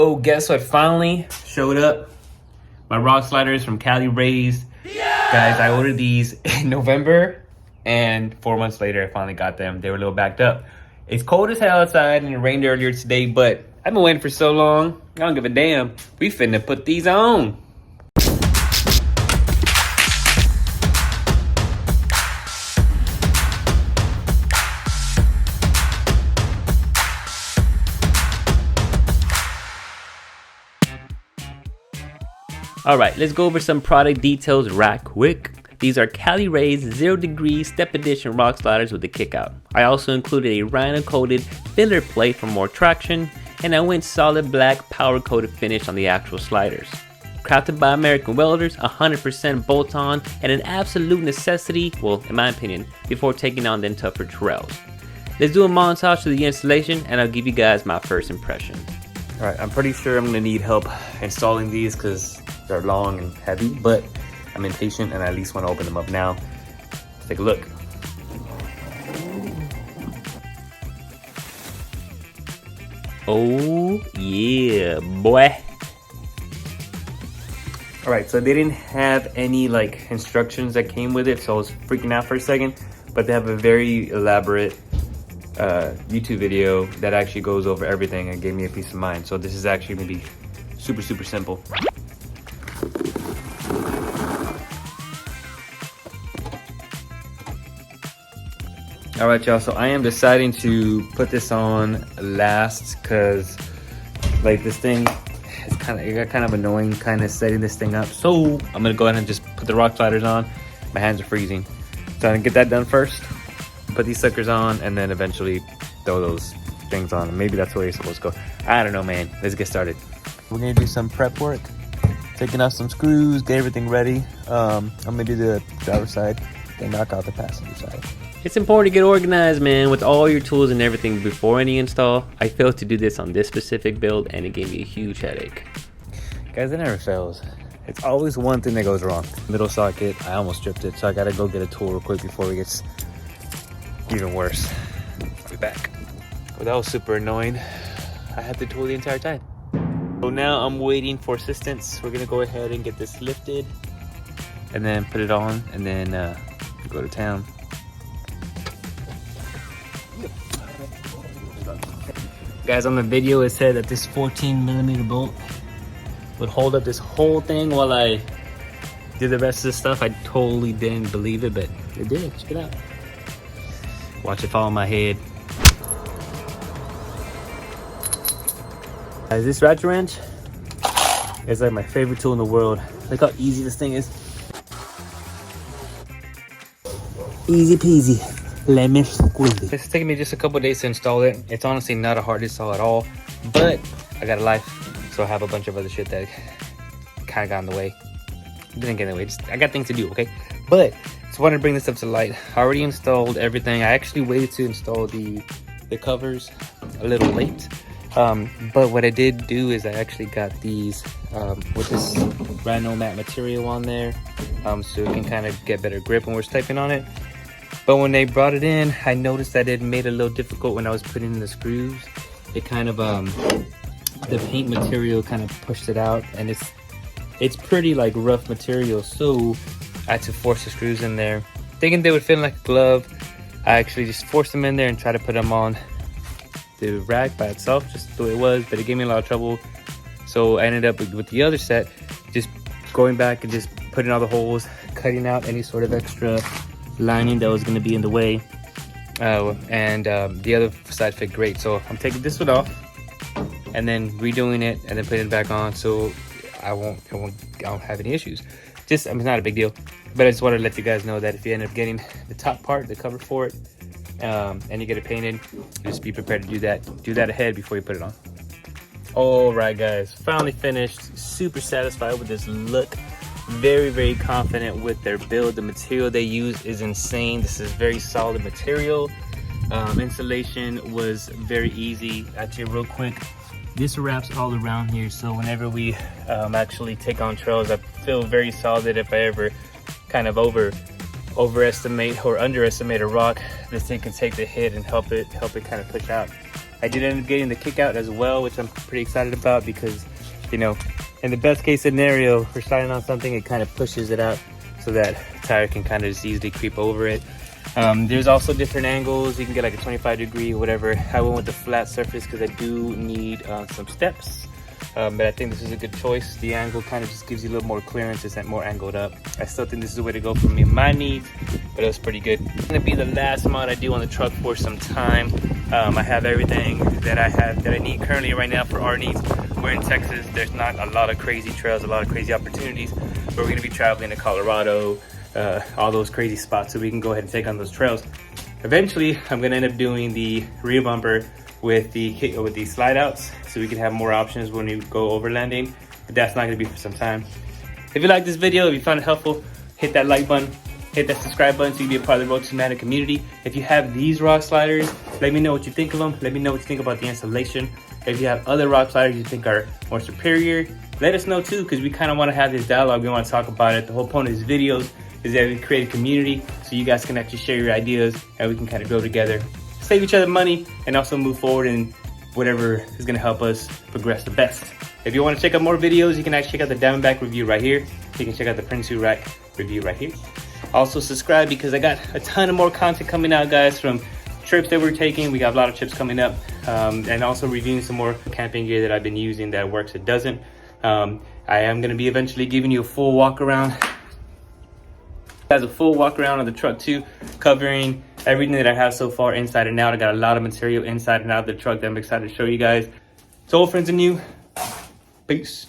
Oh, guess what finally showed up? My rock sliders from Cali raised. Yeah! Guys, I ordered these in November, and 4 months later, I finally got them. They were a little backed up. It's cold as hell outside, and it rained earlier today, but I've been waiting for so long. I don't give a damn. We finna put these on. Alright, let's go over some product details right quick. These are Cali raised 0 degree step edition rock sliders with a kick out. I also included a rhino coated filler plate for more traction, and I went solid black power coated finish on the actual sliders. Crafted by American welders, 100% bolt on, and an absolute necessity, well in my opinion, before taking on them tougher trails. Let's do a montage of the installation and I'll give you guys my first impression. Alright, I'm pretty sure I'm going to need help installing these because they're long and heavy, but I'm impatient and I at least want to open them up now. Let's take a look. Oh yeah, boy. Alright, so they didn't have any like instructions that came with it, so I was freaking out for a second, but they have a very elaborate YouTube video that actually goes over everything and gave me a peace of mind. So this is actually going to be super simple. All right, y'all, so I am deciding to put this on last because like this thing is it got kind of annoying kind of setting this thing up. So I'm gonna go ahead and just put the rock sliders on. My hands are freezing, so I'm gonna get that done first, put these suckers on, and then eventually throw those things on. Maybe that's the way you're supposed to go. I don't know, man. Let's get started. We're gonna do some prep work, taking off some screws, get everything ready. I'm gonna do the driver's side, then knock out the passenger side. It's important to get organized, man, with all your tools and everything before any install. I failed to do this on this specific build and it gave me a huge headache. Guys, it never fails. It's always one thing that goes wrong. Middle socket, I almost stripped it, so I gotta go get a tool real quick before it gets even worse. I'll be back. Well, that was super annoying. I had the tool the entire time. So now I'm waiting for assistance. We're gonna go ahead and get this lifted and then put it on and then go to town. Guys, on the video it said that this 14mm bolt would hold up this whole thing while I did the rest of the stuff. I totally didn't believe it, but it did. Check it out. Watch it fall on my head. Guys, this ratchet wrench is like my favorite tool in the world. Look how easy this thing is. Easy peasy. Lemon squeezy. It's taking me just a couple days to install it. It's honestly not a hard install at all, but I got a life, so I have a bunch of other shit that kind of got in the way. Didn't get in the way, I got things to do, okay? But just wanted to bring this up to light. I already installed everything. I actually waited to install the covers a little late, but what I did do is I actually got these with this rhino mat material on there, so it can kind of get better grip when we're stepping on it. But when they brought it in, I noticed that it made it a little difficult when I was putting in the screws. It kind of, the paint material kind of pushed it out, and it's pretty like rough material, so I had to force the screws in there. Thinking they would fit like a glove, I actually just forced them in there and tried to put them on the rack by itself, just the way it was, but it gave me a lot of trouble. So I ended up with the other set, just going back and just putting all the holes, cutting out any sort of extra lining that was going to be in the way, and the other side fit great. So I'm taking this one off and then redoing it and then putting it back on, so I won't have any issues. Just, I mean, it's not a big deal, but I just wanted to let you guys know that if you end up getting the top part, the cover for it, and you get it painted, just be prepared to do that ahead before you put it on. All right, guys, finally finished. Super satisfied with this look. Very confident with their build. The material they use is insane. This is very solid material. Installation was very easy. Actually, real quick, this wraps all around here, so whenever we actually take on trails, I feel very solid. If I ever kind of overestimate or underestimate a rock, this thing can take the hit and help it kind of push out. I did end up getting the kick out as well, which I'm pretty excited about because, you know, in the best case scenario, if we're sliding on something, it kind of pushes it out so that tire can kind of just easily creep over it. There's also different angles. You can get like a 25-degree, whatever. I went with the flat surface because I do need some steps. But I think this is a good choice. The angle kind of just gives you a little more clearance. It's more angled up. I still think this is the way to go for me and my needs, but it was pretty good. It's gonna be the last mod I do on the truck for some time. I have everything that I need currently right now for our needs. We're in Texas. There's not a lot of crazy trails, a lot of crazy opportunities, but we're gonna be traveling to Colorado, all those crazy spots, so we can go ahead and take on those trails. Eventually, I'm gonna end up doing the rear bumper with the slide outs, so we can have more options when we go overlanding, but that's not gonna be for some time. If you like this video, if you found it helpful, hit that like button, hit that subscribe button so you can be a part of the Road to Manhood community. If you have these rock sliders, let me know what you think of them. Let me know what you think about the installation. If you have other rock sliders you think are more superior, let us know too, because we kind of want to have this dialogue. We want to talk about it. The whole point of these videos is that we create a community so you guys can actually share your ideas and we can kind of grow together, save each other money, and also move forward in whatever is going to help us progress the best. If you want to check out more videos, you can actually check out the Diamondback review right here. You can check out the Prinsu Rack review right here. Also subscribe because I got a ton of more content coming out, guys, from trips that we're taking. We got a lot of trips coming up, and also reviewing some more camping gear that I've been using that works, it doesn't. I am going to be eventually giving you a full walk around. Has a full walk around of the truck too, covering everything that I have so far inside and out. I got a lot of material inside and out of the truck that I'm excited to show you guys. So old friends and new, peace.